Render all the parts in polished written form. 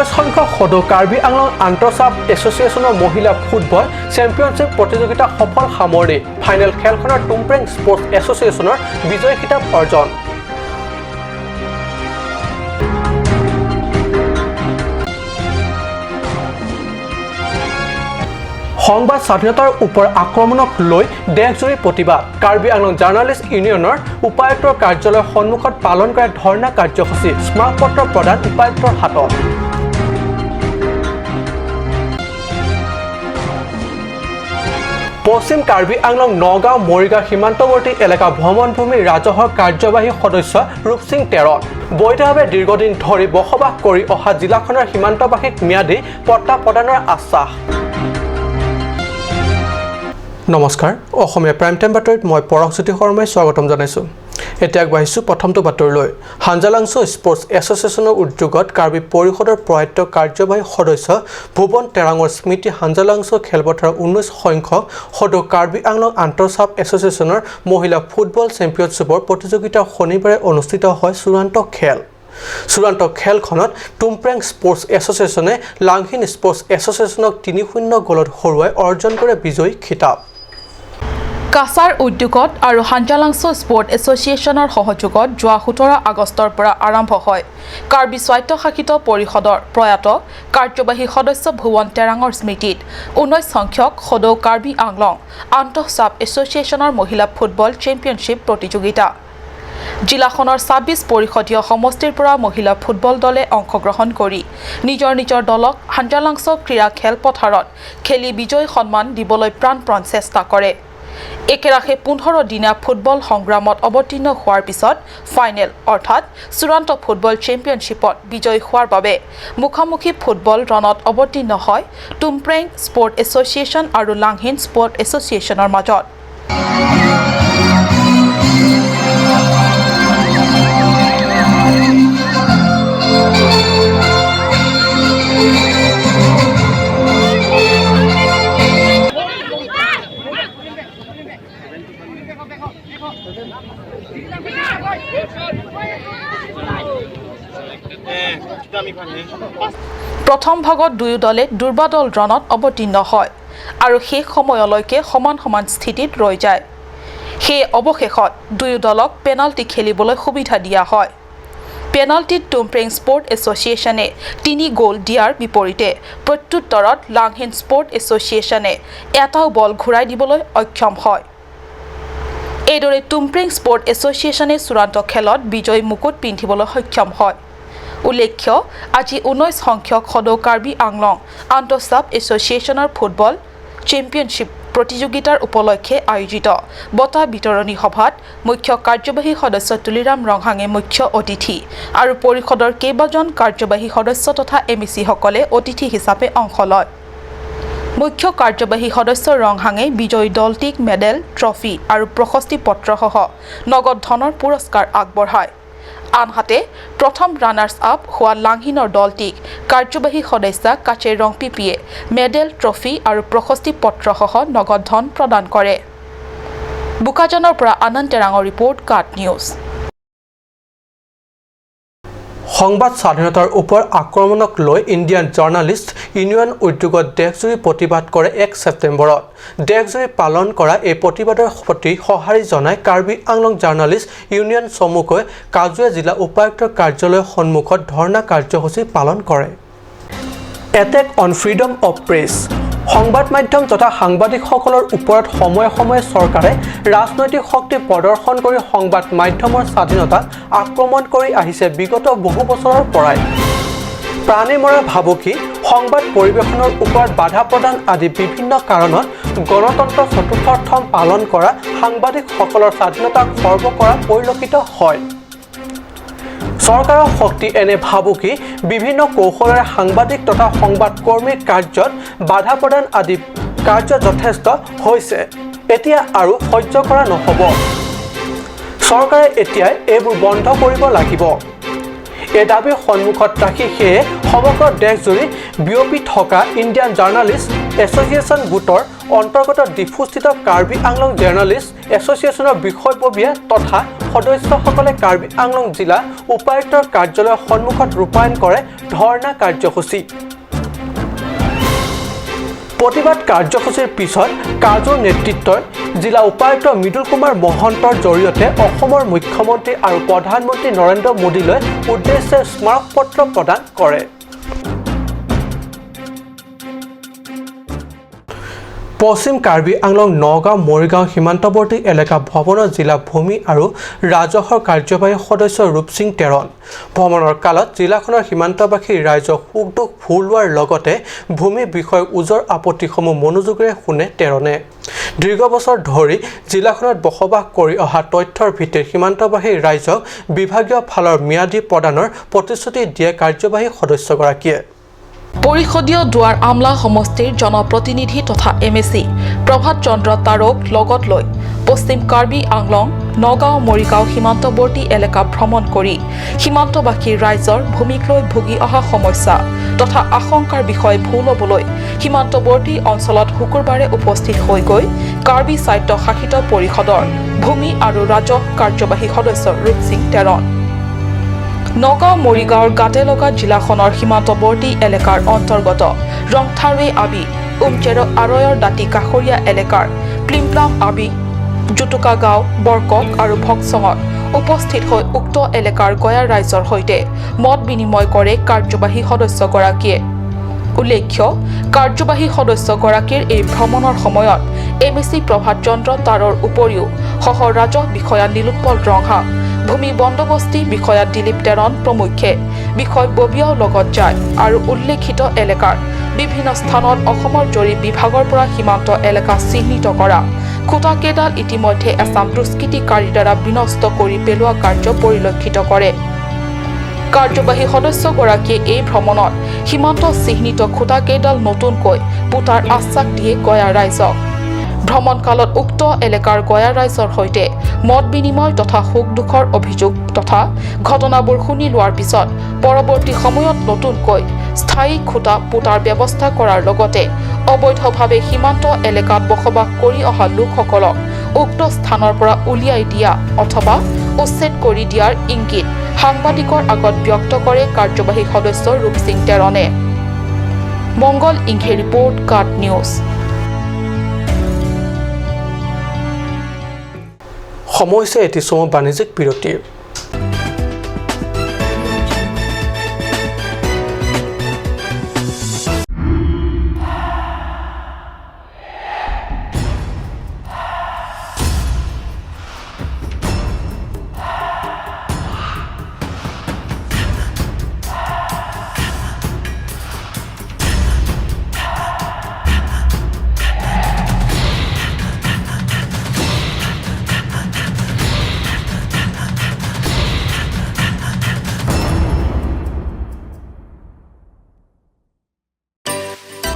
19 সংখ্যক সদৌ কাৰ্বি আংলং আন্তঃ-চাব এছ'চিয়েশ্যনৰ মহিলা ফুটবল চেম্পিয়নশ্বিপ প্ৰতিযোগিতা সফল সামৰণি ফাইনেল খেলখনৰ টুমপ্ৰেং স্পৰ্টছ এছ'চিয়েশ্যনৰ বিজয় খিতাপ অৰ্জন সংবাদ স্বাধীনতাৰ ওপৰ আক্ৰমণক লৈ দেশজুৰি প্ৰতিবাদ কাৰ্বি আংলং জাৰ্নালিষ্ট ইউনিয়নৰ উপায়ুক্তৰ কাৰ্যালয়ৰ সন্মুখত পালন কৰা ধৰ্ণা কাৰ্যসূচী স্মাৰকপত্ৰ প্ৰদান উপায়ুক্তৰ হাতত পশ্চিম কাৰ্বি আংলং নগাঁও মৰিগাঁও সীমান্তৱৰ্তী এলেকা ভ্ৰমণভূমি ৰাজহৰ কাৰ্যবাহী সদস্য ৰূপসিং তেৰণ বৈধভাৱে দীৰ্ঘদিন ধৰি বসবাস কৰি অহা জিলাখনৰ সীমান্তবাসীক ম্যাদী পট্টা প্ৰদানৰ আশ্বাস নমস্কাৰ অসমীয়া প্ৰাইম টাইম বাতৰিত মই পৰকজ্যোতি শৰ্মাই স্বাগতম জনাইছো এতিয়া আগবাঢ়িছো প্ৰথমটো বাতৰিলৈ হাঞ্জালাংছ স্পৰ্টছ এছ'চিয়েশ্যনৰ উদ্যোগত কাৰ্বি পৰিষদৰ প্ৰয়াত কাৰ্যবাহী সদস্য ভুৱন তেৰাঙৰ স্মৃতি হাঞ্জালাংছ খেলপথাৰৰ 19 সংখ্যক সদৌ কাৰ্বি আংলং আন্তঃ-চাব এছ'চিয়েশ্যনৰ মহিলা ফুটবল চেম্পিয়নশ্বিপৰ প্ৰতিযোগিতা শনিবাৰে অনুষ্ঠিত হয় চূড়ান্ত খেলখনত টুমপ্ৰেং স্পৰ্টছ এছ'চিয়েশ্যনে লাংহিন স্পৰ্টছ এছ'চিয়েশ্যনক 3-0 গলত হৰুৱাই অৰ্জন কৰে বিজয়ী খিতাপ কাছাৰ উদ্যোগত আৰু হাঞ্জালাংছ স্পৰ্ট এছ'চিয়েশ্যনৰ সহযোগত যোৱা 17 আগষ্টৰ পৰা আৰম্ভ হয় কাৰ্বি স্বায়ত্তশাসিত পৰিষদৰ প্ৰয়াত কাৰ্যবাহী সদস্য ভুৱন তেৰাঙৰ স্মৃতিত 19 সংখ্যক সদৌ কাৰ্বি আংলং আন্তঃ-চাব এছ'চিয়েশ্যনৰ মহিলা ফুটবল চেম্পিয়নশ্বিপ প্ৰতিযোগিতা জিলাখনৰ 26 পৰিষদীয় সমষ্টিৰ পৰা মহিলা ফুটবল দলে অংশগ্ৰহণ কৰি নিজৰ দলক হাঞ্জালাংছ ক্ৰীড়া খেলপথাৰত খেলি বিজয় সন্মান দিবলৈ প্ৰাণপণ চেষ্টা কৰে একেৰাহে 15 দিনীয়া ফুটবল সংগ্ৰামত অৱতীৰ্ণ হোৱাৰ পিছত ফাইনেল অৰ্থাৎ চূড়ান্ত ফুটবল চেম্পিয়নশ্বিপত বিজয়ী হোৱাৰ বাবে মুখামুখি ফুটবল ৰণত অৱতীৰ্ণ হয় টুমপ্ৰেং স্পৰ্ট এছ'চিয়েশ্যন আৰু লাংহিন স্পৰ্ট এছ'চিয়েশ্যনৰ মাজত প্ৰথম ভাগত দুয়ো দলে দুৰ্বাদল ৰণত অৱতীৰ্ণ হয় আৰু শেষ সময়লৈকে সমান স্থিতিত ৰৈ যায় সেই অৱশেষত দুয়ো দলক পেনাল্টি খেলিবলৈ সুবিধা দিয়া হয় পেনাল্টিত টুমপ্ৰেং স্পৰ্ট এছ'চিয়েশ্যনে 3 গ'ল দিয়াৰ বিপৰীতে প্ৰত্যুত্তৰত লাংহিন স্পৰ্ট এছ'চিয়েশ্যনে এটাও বল ঘূৰাই দিবলৈ অক্ষম হয় এইদৰে টুমপ্ৰেং স্পৰ্ট এছ'চিয়েশ্যনে চূড়ান্ত খেলত বিজয়ী মুকুট পিন্ধিবলৈ সক্ষম হয় উল্লেখ্য আজি 19 সংখ্যক সদৌ কাৰ্বি আংলং আন্তঃ-চাব এছ'চিয়েশ্যনৰ ফুটবল চেম্পিয়নশ্বিপ প্ৰতিযোগিতাৰ উপলক্ষে আয়োজিত বঁটা বিতৰণী সভাত মুখ্য কাৰ্যবাহী সদস্য তুলিৰাম ৰংহাঙে মুখ্য অতিথি আৰু পৰিষদৰ কেইবাজন কাৰ্যবাহী সদস্য তথা এমইচিসকলে অতিথি হিচাপে অংশ লয় মুখ্য কাৰ্যবাহী সদস্য ৰংহাঙে বিজয়ী দলটিক মেডেল ট্ৰফি আৰু প্ৰশস্তি পত্ৰসহ নগদ ধনৰ পুৰস্কাৰ আগবঢ়ায় আনহাতে প্ৰথম ৰানাৰ্ছ আপ হোৱা লাংহিনৰ দলটিক কাৰ্যবাহী সদস্য কাচে ৰংপিপিয়ে মেডেল ট্ৰফি আৰু প্ৰশস্তি পত্ৰসহ নগদ ধন প্ৰদান কৰে বোকাজানৰ পৰা আনন্দ তেৰাঙৰ ৰিপৰ্ট কাট নিউজ সংবাদ স্বাধীনতাৰ ওপৰ আক্ৰমণক লৈ ইণ্ডিয়ান জাৰ্নালিষ্ট ইউনিয়ন উদ্যোগত দেশজুৰি প্ৰতিবাদ কৰে 1 ছেপ্টেম্বৰত দেশজুৰি পালন কৰা এই প্ৰতিবাদৰ প্ৰতি সঁহাৰি জনাই কাৰ্বি আংলং জাৰ্নালিষ্ট ইউনিয়ন চমুকৈ কাজুৱা জিলা উপায়ুক্তৰ কাৰ্যালয়ৰ সন্মুখত ধৰ্ণা কাৰ্যসূচী পালন কৰে attack on freedom of press সংবাদ মাধ্যম তথা সাংবাদিকসকলৰ ওপৰত সময়ে চৰকাৰে ৰাজনৈতিক শক্তি প্ৰদৰ্শন কৰি সংবাদ মাধ্যমৰ স্বাধীনতাক আক্ৰমণ কৰি আহিছে বিগত বহু বছৰৰ পৰাই প্ৰাণী মৰা ভাবুকি সংবাদ পৰিৱেশনৰ ওপৰত বাধা প্ৰদান আদি বিভিন্ন কাৰণত গণতন্ত্ৰ চতুৰ্থম পালন কৰা সাংবাদিকসকলৰ স্বাধীনতাক খৰ্ব কৰা পৰিলক্ষিত হয় চৰকাৰৰ শক্তি এনে ভাবুকি বিভিন্ন কৌশলেৰে সাংবাদিক তথা সংবাদকৰ্মীৰ কাৰ্যত বাধা প্ৰদান আদি কাৰ্য যথেষ্ট হৈছে এতিয়া আৰু সহ্য কৰা নহ'ব চৰকাৰে এতিয়াই এইবোৰ বন্ধ কৰিব লাগিব এই দাবীৰ সন্মুখত ৰাখি সেয়ে সমগ্ৰ দেশজুৰি বিয়পি থকা ইণ্ডিয়ান জাৰ্ণালিষ্ট এছ'চিয়েশ্যন গোটৰ অন্তৰ্গত ডিফুস্থিত কাৰ্বি আংলং জাৰ্ণালিষ্ট এছ'চিয়েশ্যনৰ বিষয়ববীয়া তথা সদস্যসকলে কাৰ্বি আংলং জিলা উপায়ুক্তৰ কাৰ্যালয়ৰ সন্মুখত ৰূপায়ণ কৰে ধৰ্ণা কাৰ্যসূচী। প্ৰতিবাদ কাৰ্যসূচীৰ পিছত কাজৰ নেতৃত্বই জিলা উপায়ুক্ত মৃদুল কুমাৰ মহন্তৰ জৰিয়তে অসমৰ মুখ্যমন্ত্ৰী আৰু প্ৰধানমন্ত্ৰী নৰেন্দ্ৰ মোদীলৈ উদ্দেশ্যে স্মাৰকপত্ৰ প্ৰদান কৰে। পশ্চিম কাৰ্বি আংলং নগাঁও মৰিগাঁও সীমান্তৱৰ্তী এলেকা ভ্ৰমণৰ জিলা ভূমি আৰু ৰাজহৰ কাৰ্যবাহী সদস্য ৰূপ সিং তেৰণ ভ্ৰমণৰ কালত জিলাখনৰ সীমান্তবাসী ৰাইজৰ সুখ দুখ ভুলোৱাৰ লগতে ভূমি বিষয়ক ওজৰ আপত্তিসমূহ মনোযোগেৰে শুনে তেৰণে। দীৰ্ঘ বছৰ ধৰি জিলাখনত বসবাস কৰি অহা তথ্যৰ ভিত্তিত সীমান্তবাসী ৰাইজক বিভাগীয় ফালৰ ম্যাদী প্ৰদানৰ প্ৰতিশ্ৰুতি দিয়ে কাৰ্যবাহী সদস্যগৰাকীয়ে। পৰিষদীয় দুৱাৰ আমলা সমষ্টিৰ জনপ্ৰতিনিধি তথা MSc প্ৰভাত চন্দ্ৰ তাৰক লগত লৈ পশ্চিম কাৰ্বি আংলং নগাঁও মৰিগাঁও সীমান্তৱৰ্তী এলেকা ভ্ৰমণ কৰি সীমান্তবাসী ৰাইজৰ ভূমিক লৈ ভুগি অহা সমস্যা তথা আশংকাৰ বিষয়ে ভুল ল'বলৈ সীমান্তৱৰ্তী অঞ্চলত শুকুৰবাৰে উপস্থিত হৈ গৈ কাৰ্বি স্বায়ত্তশাসিত পৰিষদৰ ভূমি আৰু ৰাজহ কাৰ্যবাহী সদস্য ৰূপ সিং তেৰণ নগাঁও মৰিগাঁৱৰ গাতে লগা জিলাখনৰ সীমান্তৱৰ্তী এলেকাৰ অন্তৰ্গত ৰংথাৰৱে আবি উমচেৰ আৰয়ৰ দাঁতি কাষৰীয়া এলেকাৰ প্লিমপ্লাম আবি জুটুকা গাঁও বৰকক আৰু ভকচঙত উপস্থিত হৈ উক্ত এলেকাৰ গয়া ৰাইজৰ সৈতে মত বিনিময় কৰে কাৰ্যবাহী সদস্যগৰাকীয়ে। উল্লেখ্য কাৰ্যবাহী সদস্যগৰাকীৰ এই ভ্ৰমণৰ সময়ত MSc প্ৰভাত চন্দ্ৰ তাৰৰ উপৰিও সহ ৰাজহ বিষয়া নীলোৎপল ৰংহা ভূমি বন্দোবস্তি বিষয়া দিলীপ তেৰণ প্ৰমুখ্যে বিষয়ববীয়াও লগত যায় আৰু উল্লেখিত এলেকাৰ বিভিন্ন স্থানত অসমৰ জৰীপ বিভাগৰ পৰা সীমান্ত এলেকা চিহ্নিত কৰা খুঁটাকেইডাল ইতিমধ্যে এছাম দুষ্কৃতিকাৰীৰ দ্বাৰা বিনষ্ট কৰি পেলোৱা কাৰ্য পৰিলক্ষিত কৰে। কাৰ্যবাহী সদস্যগৰাকীয়ে এই ভ্ৰমণত সীমান্ত চিহ্নিত খুঁটাকেইডাল নতুনকৈ পুতাৰ আশ্বাস দিয়ে গয়া ৰাইজক। ভ্ৰমণকালত উক্ত এলেকাৰ গয়া ৰাইজৰ সৈতে মত বিনিময় তথা সুখ দুখৰ অভিযোগ তথা ঘটনাবোৰ শুনি লোৱাৰ পিছত পৰৱৰ্তী সময়ত নতুনকৈ স্থায়ী খুঁটা পুতাৰ ব্যৱস্থা কৰাৰ লগতে অবৈধভাৱে সীমান্ত এলেকাত বসবাস কৰি অহা লোকসকলক উক্ত স্থানৰ পৰা উলিয়াই দিয়া অথবা উচ্ছেদ কৰি দিয়াৰ ইংগিত সাংবাদিকৰ আগত ব্যক্ত কৰে কাৰ্যবাহী সদস্য ৰূপ সিং তেৰণে। মংগল ইংঘে ৰিপৰ্ট কাট নিউজ। সময় হৈছে এটি চমু বাণিজ্যিক বিৰতিৰ।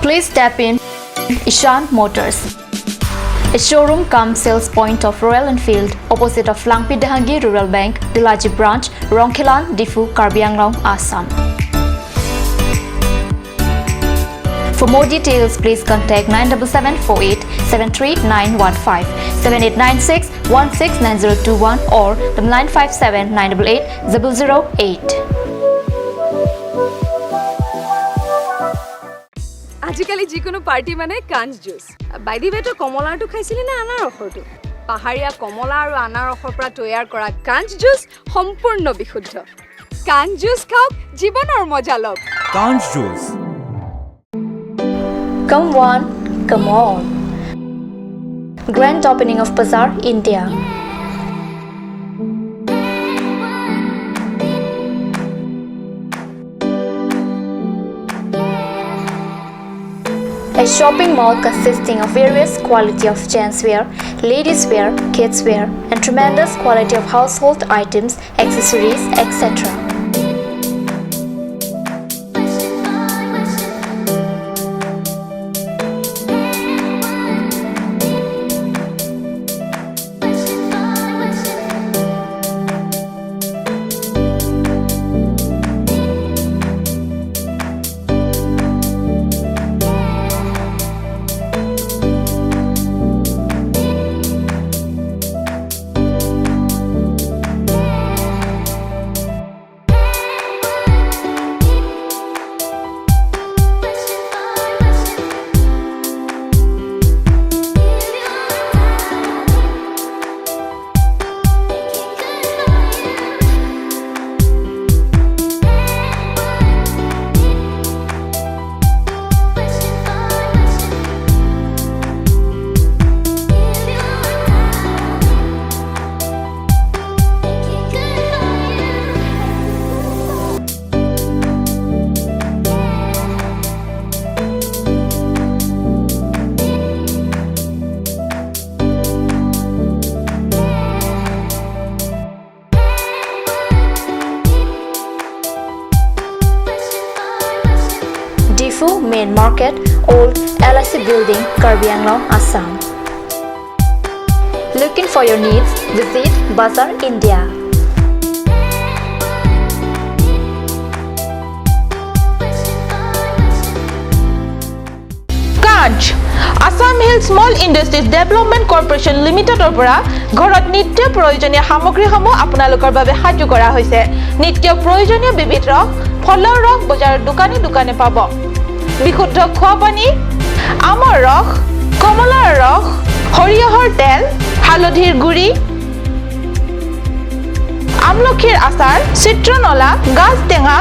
Please step in Ishan Motors, a showroom cum sales point of Royal Enfield opposite of Langpi Dahangi Rural Bank, Dilaji Branch, Rongkhelan, Difu, Karbi Anglong, Assam. For more details, please contact 97748 73915, 7896 169021 or 957 988 008. আজিকালি যিকোনো party মানে কাঞ্চ juice. বাইদি বেটো কমলাটো খাইছিলি না আনাৰসৰটো? পাহাৰীয়া কমলা আৰু আনাৰসৰ পৰা তৈয়াৰ কৰা কাঞ্চ জুচ সম্পূৰ্ণ বিশুদ্ধ। কাঞ্চ জুচ খাওক, জীৱনৰ মজা লওক। কাঞ্চ juice. Come one, come on. Grand opening of Bazaar, India. A shopping mall consisting of various quality of gents wear, ladies wear, kids wear, and tremendous quality of household items, accessories, etc. Difu Main Market, Old LIC Building, Karbi Anglong, Assam. Looking for your needs? Visit Bazaar India. কাঞ্চ Assam hill small industries development corporation লিমিটেডৰ পৰা ঘৰত নিত্য প্ৰয়োজনীয় সামগ্ৰীসমূহ আপোনালোকৰ বাবে সাজু কৰা হৈছে নিত্য প্ৰয়োজনীয় বিবিধ ৰস ফলৰ ৰস বজাৰৰ দোকানে দোকানে পাব বিশুদ্ধ খোৱা পানী আমৰ ৰস কমলাৰ ৰস সৰিয়হৰ তেল হালধিৰ গুড়ি আমলখিৰ আচাৰ চিত্ৰনলা গাজ টেঙা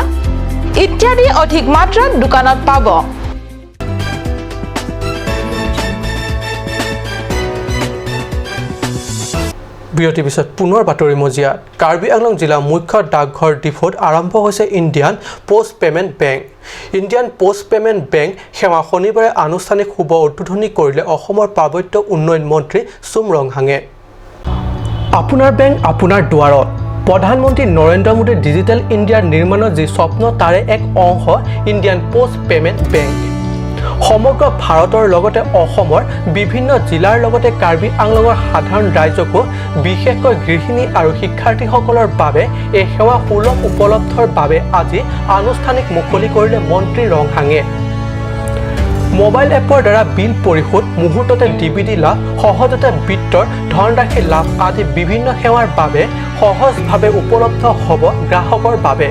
ইত্যাদি অধিক মাত্ৰাত দোকানত পাব বিৰতিৰ পিছত পুনৰ বাতৰি মজিয়াত কাৰ্বি আংলং জিলা মুখ্য ডাকঘৰ ডিফুত আৰম্ভ হৈছে Indian post payment bank Indian post payment bank সেৱা শনিবাৰে আনুষ্ঠানিক শুভ উদ্বোধনী কৰিলে অসমৰ পাৰ্বত্য উন্নয়ন মন্ত্ৰী চুমৰংহাঙে আপোনাৰ বেংক আপোনাৰ দুৱাৰত প্ৰধানমন্ত্ৰী নৰেন্দ্ৰ মোদীৰ ডিজিটেল ইণ্ডিয়াৰ নিৰ্মাণৰ যি স্বপ্ন তাৰে এক অংশ ইণ্ডিয়ান পোষ্ট পেমেণ্ট বেংক সমগ্ৰ ভাৰতৰ লগতে অসমৰ বিভিন্ন জিলাৰ লগতে কাৰ্বি আংলঙৰ সাধাৰণ ৰাইজকো বিশেষকৈ গৃহিণী আৰু শিক্ষাৰ্থীসকলৰ বাবে এই সেৱা সুলভ উপলব্ধৰ বাবে আজি আনুষ্ঠানিক মুকলি কৰিলে মন্ত্ৰী ৰংহাঙে মোবাইল এপৰ দ্বাৰা বিল পৰিশোধ মুহূৰ্ততে ডিবিডি লাভ সহজতে বিত্তৰ ধনৰাশি লাভ আদি বিভিন্ন সেৱাৰ বাবে সহজভাৱে উপলব্ধ হ'ব গ্ৰাহকৰ বাবে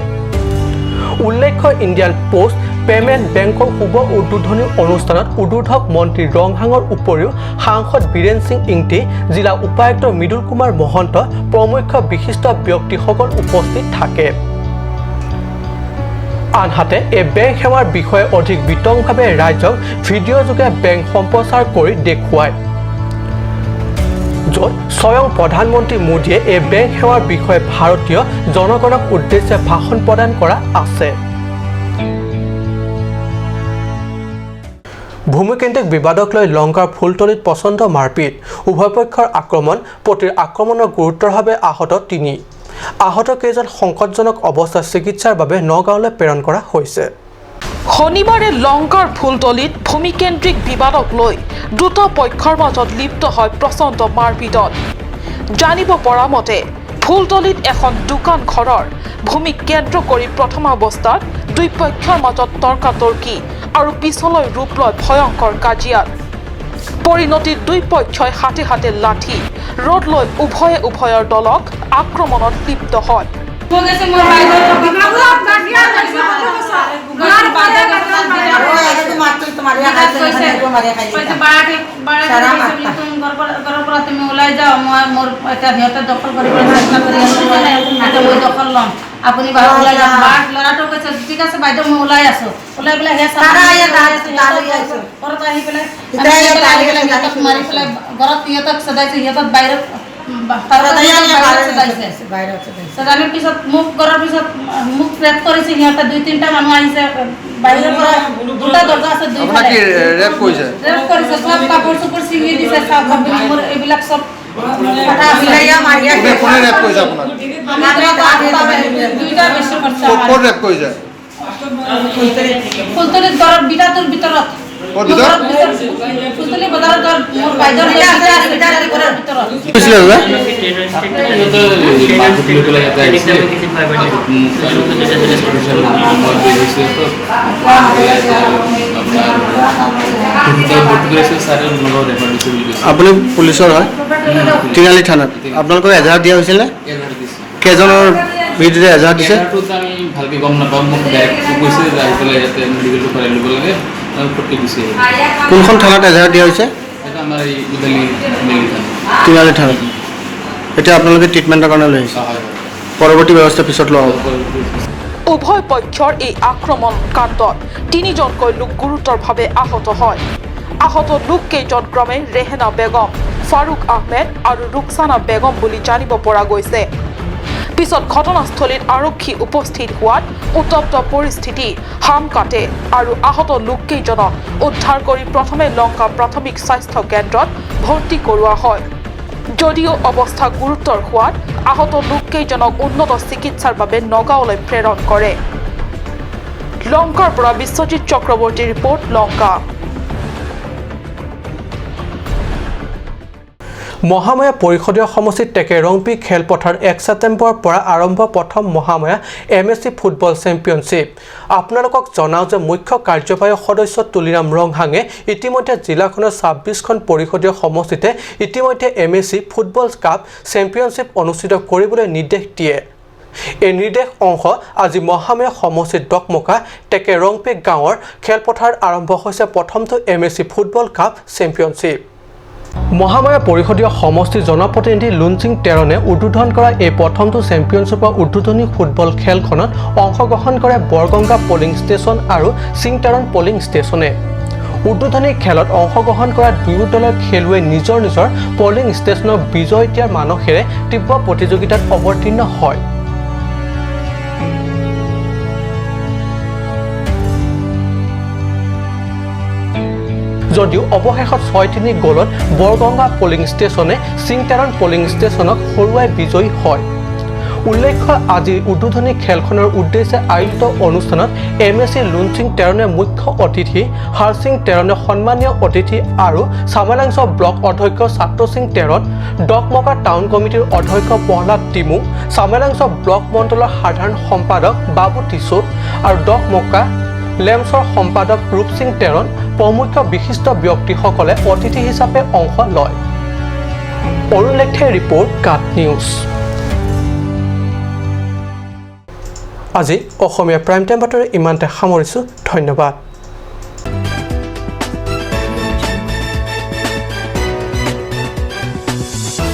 উল্লেখ্য ইণ্ডিয়ান পোষ্ট পেমেণ্ট বেংকৰ শুভ উদ্বোধনী অনুষ্ঠানত উদ্বোধক মন্ত্ৰী ৰংহাঙৰ উপৰিও সাংসদ বীৰেন সিং ইংতি জিলা উপায়ুক্ত মৃদুল কুমাৰ মহন্ত প্ৰমুখ বিশিষ্ট ব্যক্তিসকল উপস্থিত থাকে আনহাতে এই বেংক সেৱাৰ বিষয়ে অধিক বিতংভাৱে ৰাইজক ভিডিঅ'যোগে বেংক সম্প্ৰচাৰ কৰি দেখুৱায় য'ত স্বয়ং প্ৰধানমন্ত্ৰী মোদীয়ে এই বেংক সেৱাৰ বিষয়ে ভাৰতীয় জনগণক উদ্দেশ্যে ভাষণ প্ৰদান কৰা আছে ভূমিকেন্দ্ৰিক বিবাদক লৈ লংকাৰ ফুলতলিত প্ৰচণ্ড মাৰপিট উভয় পক্ষৰ আক্ৰমণ প্ৰতিৰ আক্ৰমণৰ গুৰুতৰভাৱে আহত ৩ আহত কেইজন সংকটজনক অৱস্থাত চিকিৎসাৰ বাবে নগাঁৱলৈ প্ৰেৰণ কৰা হৈছে শনিবাৰে লংকাৰ ফুলতলিত ভূমিকেন্দ্ৰিক বিবাদক লৈ দুটা পক্ষৰ মাজত লিপ্ত হয় প্ৰচণ্ড মাৰপিটত জানিব পৰা মতে ফুলতলিত এখন দোকান ঘৰৰ ভূমিক কেন্দ্ৰ কৰি প্ৰথম অৱস্থাত দুই পক্ষৰ মাজত তৰ্কাতৰ্কি আৰু পিছলৈ ৰূপ লয় ভয়ংকৰ কাজিয়াত পৰিণতিত দুই পক্ষই হাতে হাতে লাঠি ৰড লৈ উভয়ৰ দলক আক্ৰমণত লিপ্ত হয় আপুনি বাৰু ওলাই যাওক বাট লৰাটো কৈছে ঠিক আছে বাইদেউ মই ওলাই আছো ওলাই পেলাই হে ঘৰত আহি পেলাই মাৰি পেলাই ঘৰত সিহঁতক সদাইছে সিহঁতক বাহিৰত সদাইছে পিছত মোক ঘৰৰ পিছত মোক ৰেপ কৰিছে সিহঁতে 2-3টা মানুহ আহিছে বাহিৰৰ পৰা দুটা দৰজা আছে দুইফালে ৰেপ কৰিছে সব কাপোৰ চুপোৰ ছিঙি দিছে সব মোৰ এইবিলাক সব ফুলতলিত ঘৰত বিটাটোৰ ভিতৰত ফুলতলি বজাৰত মোৰ বাইদেউৰ আপুনি পুলিচৰ হয় তিনিআলি থানাত আপোনালোকক এজাহাৰ দিয়া হৈছিলে কেইজনৰ বিৰুদ্ধে এজাহাৰ দিছে আমি ভালকৈ গম নাপাওঁ মোক কৈছে যে আহি পেলাই ইয়াতে মেডিকেলটো কৰাই ল'ব লাগে ফটকে গুচি কোনখন থানাত এজাহাৰ দিয়া হৈছে এটা আমাৰ এই তিনিআলি থানাত এতিয়া আপোনালোকে ট্ৰিটমেণ্টৰ কাৰণে লৈ আহিছে পৰৱৰ্তী ব্যৱস্থা পিছত লোৱা হ'ব উভয় পক্ষৰ এই আক্ৰমণ কাণ্ডত 3জনকৈ লোক গুৰুতৰভাৱে আহত হয় আহত লোককেইজন ক্ৰমে ৰেহেনা বেগম ফাৰুক আহমেদ আৰু ৰুকসানা বেগম বুলি জানিব পৰা গৈছে পিছত ঘটনাস্থলীত আৰক্ষী উপস্থিত হোৱাত উত্তপ্ত পৰিস্থিতি হাম কাটে আৰু আহত লোককেইজনক উদ্ধাৰ কৰি প্ৰথমে লংকা প্ৰাথমিক স্বাস্থ্য কেন্দ্ৰত ভৰ্তি কৰোৱা হয় যদিও অৱস্থা গুৰুতৰ হোৱাত আহত লোককেইজনক উন্নত চিকিৎসাৰ বাবে নগাঁৱলৈ প্ৰেৰণ কৰে লংকাৰ পৰা বিশ্বজিৎ চক্ৰৱৰ্তীৰ ৰিপৰ্ট লংকা। মহামায়া পৰিষদীয় সমষ্টিত টেকেৰংপি খেলপথাৰ 1 ছেপ্টেম্বৰৰ পৰা আৰম্ভ প্ৰথম মহামায়া MSC ফুটবল চেম্পিয়নশ্বিপ। আপোনালোকক জনাওঁ যে মুখ্য কাৰ্যবাহী সদস্য তুলিৰাম ৰংহাঙে ইতিমধ্যে জিলাখনৰ 26খন পৰিষদীয় সমষ্টিতে ইতিমধ্যে MSC ফুটবল কাপ চেম্পিয়নশ্বিপ অনুষ্ঠিত কৰিবলৈ নিৰ্দেশ দিয়ে। এই নিৰ্দেশ অংশ আজি মহামায়া সমষ্টিত ডকমকা টেকেৰংপি গাঁৱৰ খেলপথাৰত আৰম্ভ হৈছে প্ৰথমটো MSC football cup championship. Mahamaya পৰিষদীয় সমষ্টিৰ জনপ্ৰতিনিধি লুনচিং টেৰনে উদ্বোধন কৰা এই প্ৰথমটো চেম্পিয়নশ্বিপৰ উদ্বোধনী ফুটবল খেলখনত অংশগ্ৰহণ কৰে বৰগংগা পলিং ষ্টেচন আৰু চিংটাৰন পলিং ষ্টেচনে। উদ্বোধনী খেলত অংশগ্ৰহণ কৰা দুয়ো দলৰ খেলুৱৈ নিজৰ নিজৰ পলিং ষ্টেচনৰ বিজয় দিয়াৰ মানসেৰে তীব্ৰ প্ৰতিযোগিতাত অৱতীৰ্ণ হয়। যদিও অৱশেষত 6-3 গ'লত বৰগংগা পলিং ষ্টেচনে চিংটাৰন পলিং ষ্টেচনক হৰুৱাই বিজয়ী হয়। উল্লেখ্য আজিৰ উদ্বোধনী খেলখনৰ উদ্দেশ্যে আয়োজিত অনুষ্ঠানত MSC লুনচিং টেৰনে মুখ্য অতিথি, হাৰচিং টেৰনে সন্মানীয় অতিথি আৰু চামেলাংছ ব্লক অধ্যক্ষ ছাত্ৰ সিং টেৰন, ডকমকা টাউন কমিটিৰ অধ্যক্ষ প্ৰহ্লাদ টিমু, চামেলাংছ ব্লক মণ্ডলৰ সাধাৰণ সম্পাদক বাবু টিছুট আৰু ডকমকা লেমছৰ সম্পাদক ৰূপ সিং টেৰন প্ৰমুখ বিশিষ্ট ব্যক্তিসকলে অতিথি হিচাপে অংশ লয়। অৰুণ লেথে ৰিপৰ্ট কাট নিউজ। আজি অসমীয়া প্ৰাইম টাইম বাতৰি ইমানতে সামৰিছোঁ। ধন্যবাদ।